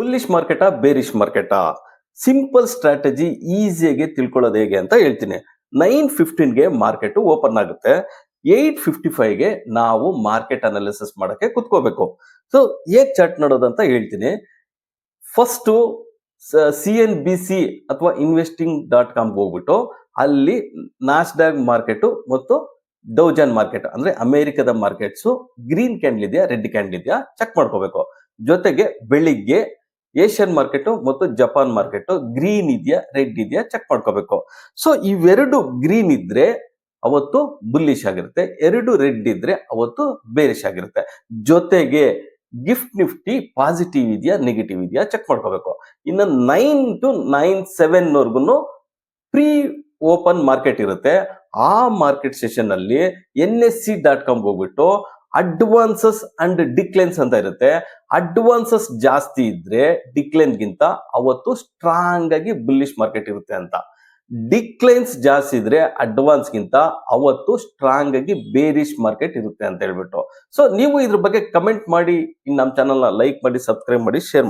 Bullish ಮಾರ್ಕೆಟಾ bearish ಮಾರ್ಕೆಟಾ simple strategy ಈಸಿಯಾಗಿ ತಿಳ್ಕೊಳ್ಳೋದು ಹೇಗೆ ಅಂತ ಹೇಳ್ತೀನಿ. 9:15ಗೆ ಮಾರ್ಕೆಟ್ ಓಪನ್ ಆಗುತ್ತೆ. 8:55ಗೆ ನಾವು ಮಾರ್ಕೆಟ್ ಅನಾಲಿಸಿಸ್ ಮಾಡಕ್ಕೆ ಕುತ್ಕೋಬೇಕು. ಸೊ ಹೇಗ್ ಚಾರ್ಟ್ ನೋಡೋದಂತ ಹೇಳ್ತೀನಿ. ಫಸ್ಟ್ CNBC ಅಥವಾ investing.com ಹೋಗ್ಬಿಟ್ಟು ಅಲ್ಲಿ ನಾಸ್ಡಾಕ್ ಮಾರ್ಕೆಟ್ ಮತ್ತು ಡೌಜನ್ ಮಾರ್ಕೆಟ್ ಅಂದ್ರೆ ಅಮೆರಿಕದ ಮಾರ್ಕೆಟ್ಸ್ ಗ್ರೀನ್ ಕ್ಯಾಂಡಲ್ ಇದೆಯಾ ರೆಡ್ ಕ್ಯಾಂಡಲ್ ಇದೆಯಾ ಚೆಕ್ ಮಾಡ್ಕೋಬೇಕು. ಜೊತೆಗೆ ಬೆಳಿಗ್ಗೆ ಏಷ್ಯನ್ ಮಾರ್ಕೆಟ್ ಮತ್ತು ಜಪಾನ್ ಮಾರ್ಕೆಟ್ ಗ್ರೀನ್ ಇದೆಯಾ ರೆಡ್ ಇದೆಯಾ ಚೆಕ್ ಮಾಡ್ಕೋಬೇಕು. ಸೊ ಇವೆರಡು ಗ್ರೀನ್ ಇದ್ರೆ ಅವತ್ತು ಬುಲ್ಲಿಶ್ ಆಗಿರುತ್ತೆ, ಎರಡು ರೆಡ್ ಇದ್ರೆ ಅವತ್ತು ಬೇರಿಶ್ ಆಗಿರುತ್ತೆ. ಜೊತೆಗೆ ಗಿಫ್ಟ್ ನಿಫ್ಟಿ ಪಾಸಿಟಿವ್ ಇದೆಯಾ ನೆಗೆಟಿವ್ ಇದೆಯಾ ಚೆಕ್ ಮಾಡ್ಕೋಬೇಕು. ಇನ್ನು 9 to 9:07 ವರ್ಗುನು ಪ್ರೀ ಓಪನ್ ಮಾರ್ಕೆಟ್ ಇರುತ್ತೆ. ಆ ಮಾರ್ಕೆಟ್ ಸೆಷನ್ ಅಲ್ಲಿ NSE.com ಹೋಗ್ಬಿಟ್ಟು ಅಡ್ವಾನ್ಸಸ್ ಅಂಡ್ ಡಿಕ್ಲೈನ್ಸ್ ಅಂತ ಇರುತ್ತೆ. ಅಡ್ವಾನ್ಸಸ್ ಜಾಸ್ತಿ ಇದ್ರೆ ಡಿಕ್ಲೈನ್ ಗಿಂತ ಅವತ್ತು ಸ್ಟ್ರಾಂಗ್ ಆಗಿ ಬುಲ್ಲಿಶ್ ಮಾರ್ಕೆಟ್ ಇರುತ್ತೆ ಅಂತ. ಡಿಕ್ಲೈನ್ಸ್ ಜಾಸ್ತಿ ಇದ್ರೆ ಅಡ್ವಾನ್ಸ್ ಗಿಂತ ಅವತ್ತು ಸ್ಟ್ರಾಂಗ್ ಆಗಿ ಬೇರಿಶ್ ಮಾರ್ಕೆಟ್ ಇರುತ್ತೆ ಅಂತ ಹೇಳ್ಬಿಟ್ಟು. ಸೊ ನೀವು ಇದ್ರ ಬಗ್ಗೆ ಕಮೆಂಟ್ ಮಾಡಿ, ನಮ್ಮ ಚಾನಲ್ ನ ಲೈಕ್ ಮಾಡಿ, ಸಬ್ಸ್ಕ್ರೈಬ್ ಮಾಡಿ, ಶೇರ್ ಮಾಡಿ.